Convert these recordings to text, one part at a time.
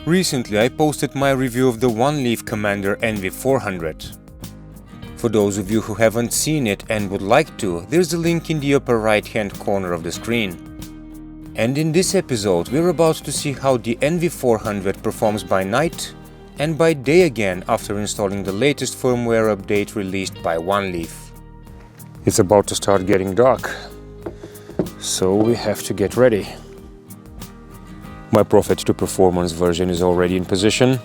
Recently I posted my review of the Oneleaf Commander NV400. For those of you who haven't seen it and would like to, there's a link in the upper right hand corner of the screen. And in this episode we're about to see how the NV400 performs by night and by day again after installing the latest firmware update released by Oneleaf. It's about to start getting dark, so we have to get ready. My Prophet to Performance version is already in position.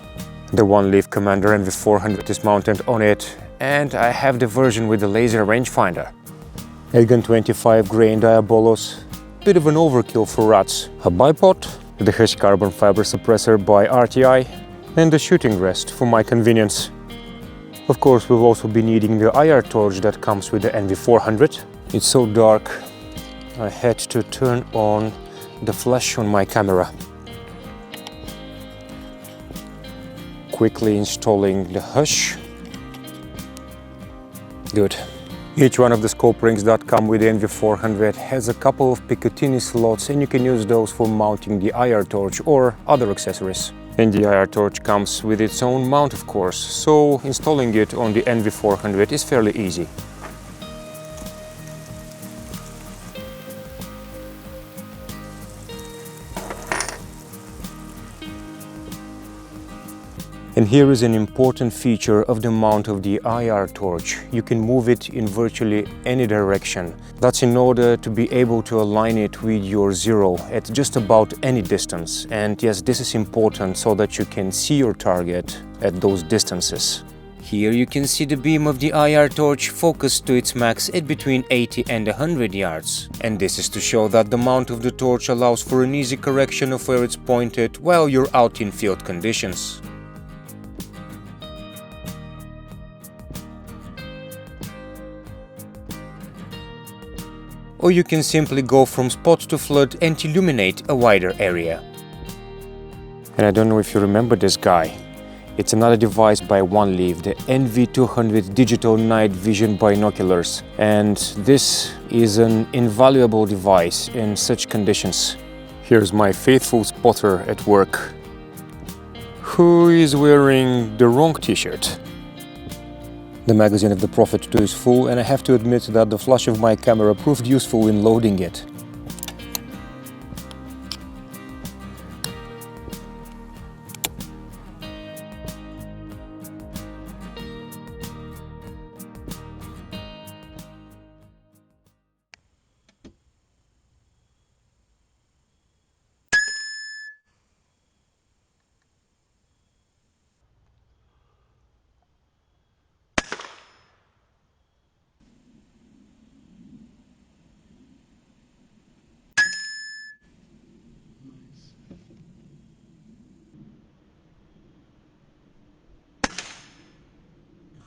The Oneleaf Commander NV400 is mounted on it, and I have the version with the laser rangefinder. Airgun 25 grain diabolos, bit of an overkill for rats, a bipod, the Hush carbon fiber suppressor by RTI, and the shooting rest for my convenience. Of course, we'll also be needing the IR torch that comes with the NV400. It's so dark, I had to turn on the flash on my camera. Quickly installing the Hush. Good. Each one of the scope rings that come with the NV400 has a couple of Picatinny slots, and you can use those for mounting the IR torch or other accessories. And the IR torch comes with its own mount, of course, so installing it on the NV400 is fairly easy. And here is an important feature of the mount of the IR torch. You can move it in virtually any direction. That's in order to be able to align it with your zero at just about any distance. And yes, this is important so that you can see your target at those distances. Here you can see the beam of the IR torch focused to its max at between 80 and 100 yards. And this is to show that the mount of the torch allows for an easy correction of where it's pointed while you're out in field conditions. Or you can simply go from spot to flood and illuminate a wider area. And I don't know if you remember this guy. It's another device by Oneleaf, the NV400 digital night vision binoculars. And this is an invaluable device in such conditions. Here's my faithful spotter at work, who is wearing the wrong t-shirt. The magazine of the Prophet 2 is full, and I have to admit that the flash of my camera proved useful in loading it.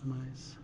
Nice.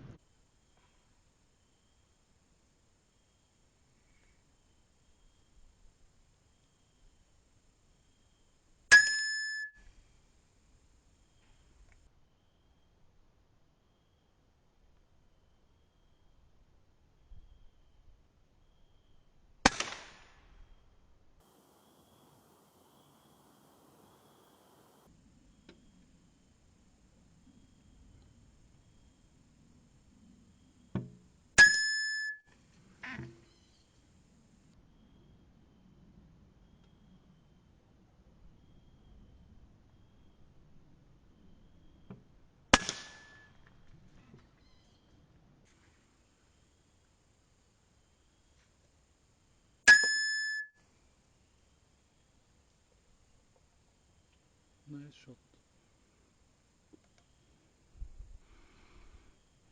Nice shot.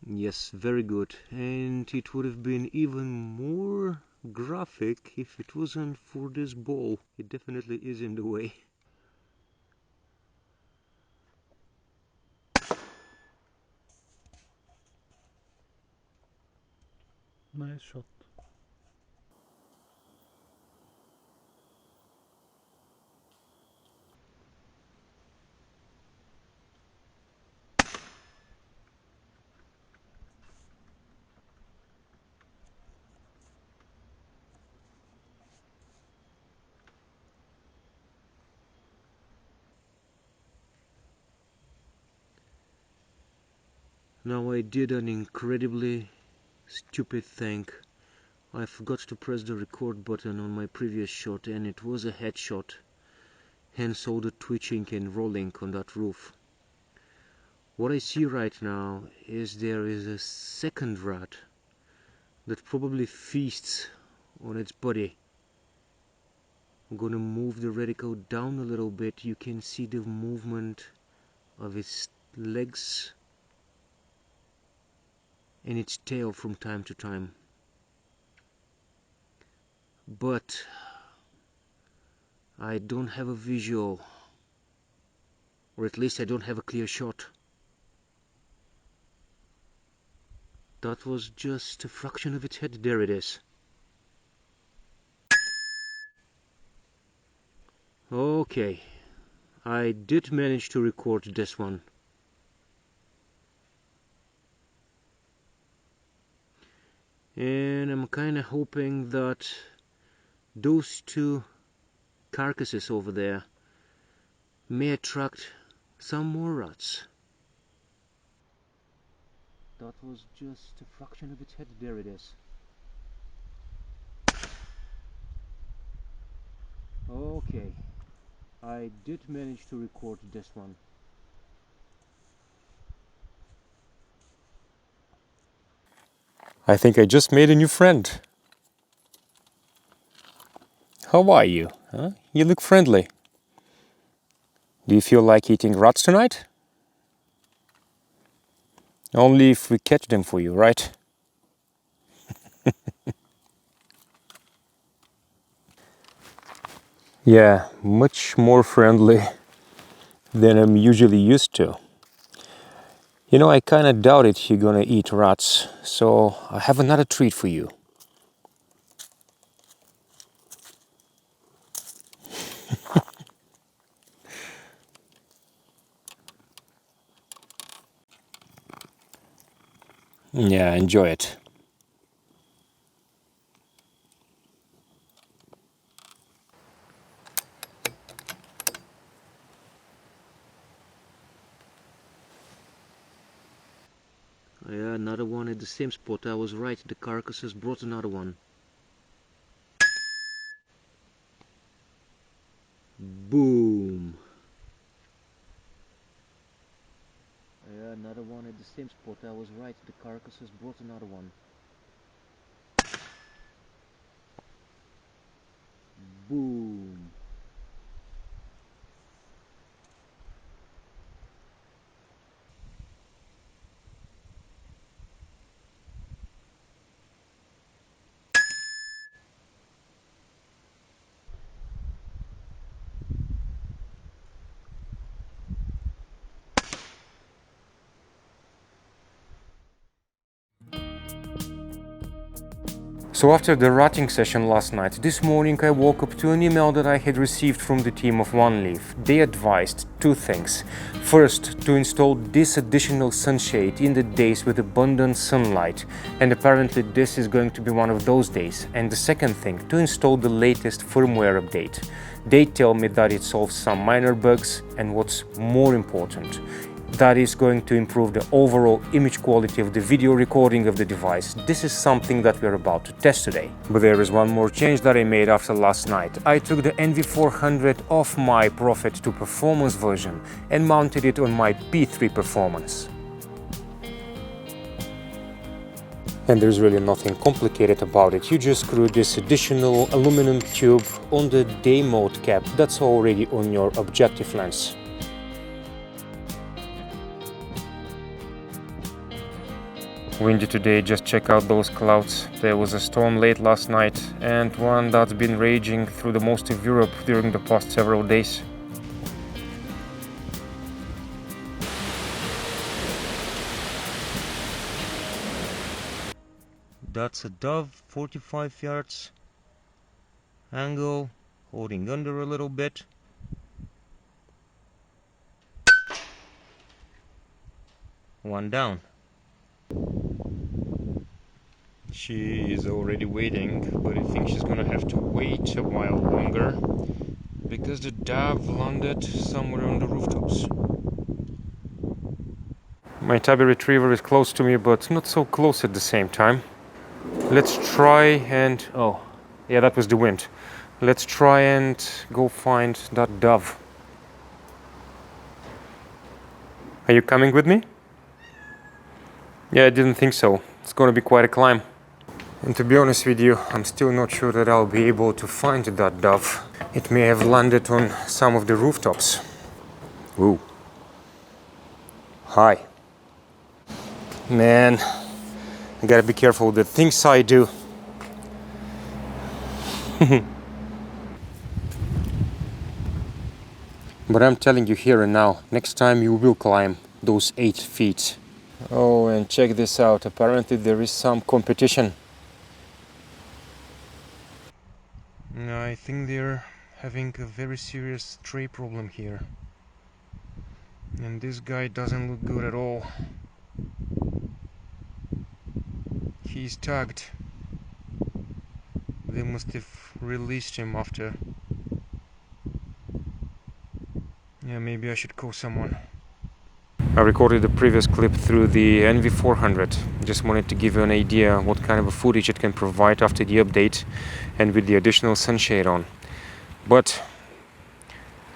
Yes, very good. And it would have been even more graphic if it wasn't for this ball. It definitely is in the way. Nice shot. Now I did an incredibly stupid thing. I forgot to press the record button on my previous shot, and it was a headshot, hence all the twitching and rolling on that roof. What I see right now is there is a second rat that probably feasts on its buddy. I'm gonna move the reticle down a little bit. You can see the movement of its legs and its tail from time to time. But I don't have a visual, or at least I don't have a clear shot. That was just a fraction of its head. There it is. Okay, I did manage to record this one. And I'm kinda hoping that those two carcasses over there may attract some more rats. That was just a fraction of its head. There it is. Okay, I did manage to record this one. I think I just made a new friend. How are you? Huh? You look friendly. Do you feel like eating rats tonight? Only if we catch them for you, right? Yeah, much more friendly than I'm usually used to. You know, I kinda doubted you're gonna eat rats, so I have another treat for you. Yeah, enjoy it. Yeah, another one at the same spot. I was right, the carcasses brought another one. Boom! Yeah, another one at the same spot. I was right, the carcasses brought another one. Boom! So after the ratting session last night, this morning I woke up to an email that I had received from the team of Oneleaf. They advised two things. First, to install this additional sunshade in the days with abundant sunlight, and apparently this is going to be one of those days. And the second thing, to install the latest firmware update. They tell me that it solves some minor bugs, and what's more important, that is going to improve the overall image quality of the video recording of the device. This is something that we're about to test today. But there is one more change that I made after last night. I took the NV400 off my Prophet to Performance version and mounted it on my P3 Performance. And there's really nothing complicated about it. You just screw this additional aluminum tube on the day mode cap that's already on your objective lens. Windy today, just check out those clouds. There was a storm late last night and one that's been raging through the most of Europe during the past several days. That's a dove, 45 yards angle, holding under a little bit. One down. She is already waiting, but I think she's gonna have to wait a while longer because the dove landed somewhere on the rooftops. My tabby retriever is close to me, but not so close at the same time. Let's try and... oh, yeah, that was the wind. Let's try and go find that dove. Are you coming with me? Yeah, I didn't think so. It's gonna be quite a climb. And to be honest with you, I'm still not sure that I'll be able to find that dove. It may have landed on some of the rooftops. Ooh. Hi. Man, I gotta be careful with the things I do. But I'm telling you here and now, next time you will climb those 8 feet. Oh, and check this out. Apparently there is some competition. I think they're having a very serious stray problem here. And this guy doesn't look good at all. He's tagged. They must have released him after. Yeah, maybe I should call someone. I recorded the previous clip through the NV400. Just wanted to give you an idea what kind of a footage it can provide after the update and with the additional sunshade on. But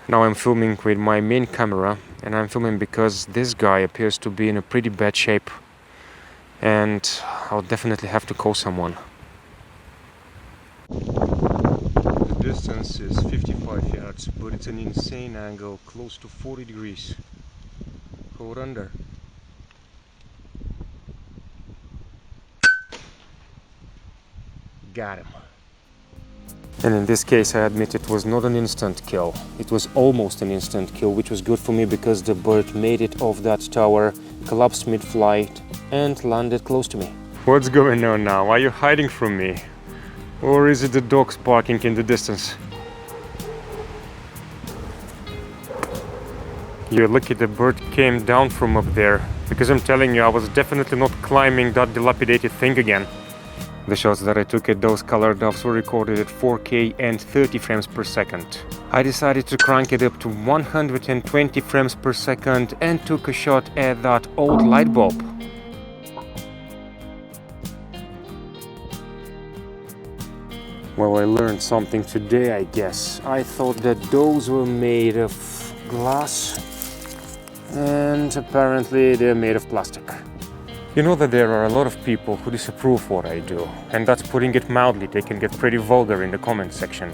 now I'm filming with my main camera, and I'm filming because this guy appears to be in a pretty bad shape, and I'll definitely have to call someone. The distance is 55 yards, but it's an insane angle, close to 40 degrees. Hold under. Got him. And in this case, I admit it was not an instant kill. It was almost an instant kill, which was good for me because the bird made it off that tower, collapsed mid-flight, and landed close to me. What's going on now? Are you hiding from me? Or is it the dogs barking in the distance? You're lucky the bird came down from up there, because I'm telling you, I was definitely not climbing that dilapidated thing again. The shots that I took at those color doves were recorded at 4K and 30 frames per second. I decided to crank it up to 120 frames per second and took a shot at that old light bulb. Well, I learned something today, I guess. I thought that those were made of glass, and apparently they're made of plastic. You know that there are a lot of people who disapprove what I do, and that's putting it mildly. They can get pretty vulgar in the comment section.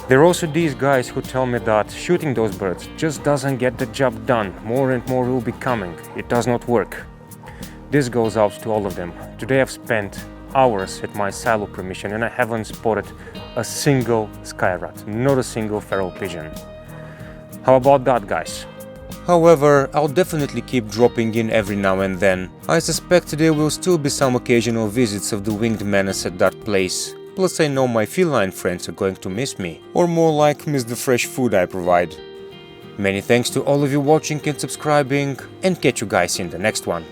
There are also these guys who tell me that shooting those birds just doesn't get the job done. More and more will be coming. It does not work. This goes out to all of them. Today I've spent hours at my silo permission and I haven't spotted a single sky rat, not a single feral pigeon. How about that, guys? However, I'll definitely keep dropping in every now and then. I suspect there will still be some occasional visits of the winged menace at that place. Plus I know my feline friends are going to miss me, or more like miss the fresh food I provide. Many thanks to all of you watching and subscribing, and catch you guys in the next one.